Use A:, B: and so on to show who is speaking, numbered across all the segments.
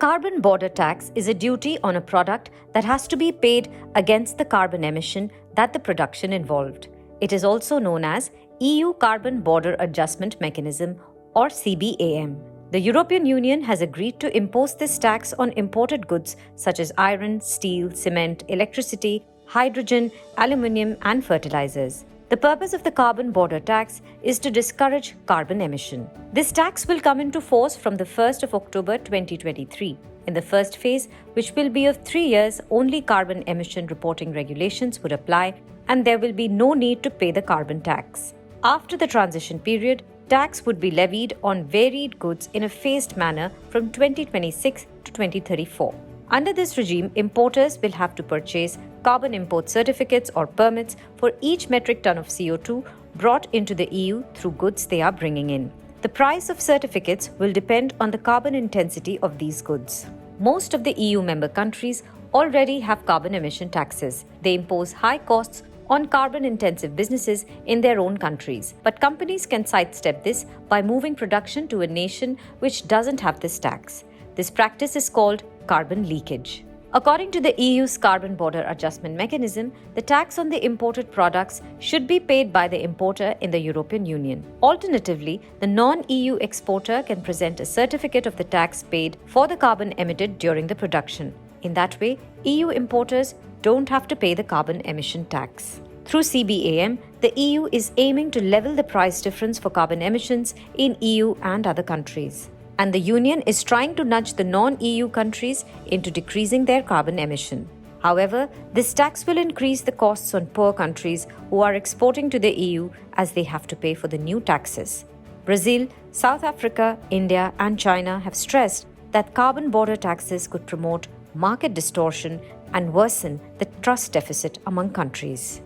A: carbon border tax is a duty on a product that has to be paid against the carbon emission that the production involved. It is also known as EU Carbon Border Adjustment Mechanism or CBAM. The European Union has agreed to impose this tax on imported goods such as iron, steel, cement, electricity, hydrogen, aluminium, and fertilizers. The purpose of the carbon border tax is to discourage carbon emission. This tax will come into force from the 1st of October 2023. In the first phase, which will be of 3 years, only carbon emission reporting regulations would apply and there will be no need to pay the carbon tax. After the transition period, tax would be levied on varied goods in a phased manner from 2026 to 2034. Under this regime, importers will have to purchase carbon import certificates or permits for each metric ton of CO2 brought into the EU through goods they are bringing in. The price of certificates will depend on the carbon intensity of these goods. Most of the EU member countries already have carbon emission taxes. They impose high costs on carbon-intensive businesses in their own countries. But companies can sidestep this by moving production to a nation which doesn't have this tax. This practice is called carbon leakage. According to the EU's Carbon Border Adjustment Mechanism, the tax on the imported products should be paid by the importer in the European Union. Alternatively, the non-EU exporter can present a certificate of the tax paid for the carbon emitted during the production. In that way, EU importers don't have to pay the carbon emission tax. Through CBAM, the EU is aiming to level the price difference for carbon emissions in EU and other countries. And the Union is trying to nudge the non-EU countries into decreasing their carbon emission. However, this tax will increase the costs on poor countries who are exporting to the EU as they have to pay for the new taxes. Brazil, South Africa, India, and China have stressed that carbon border taxes could promote market distortion and worsen the trust deficit among countries.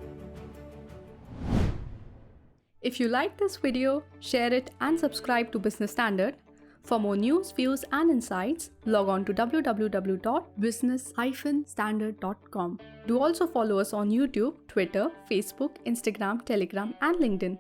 B: If you like this video, share it and subscribe to Business Standard. For more news, views and insights, log on to www.business-standard.com. Do also follow us on YouTube, Twitter, Facebook, Instagram, Telegram and LinkedIn.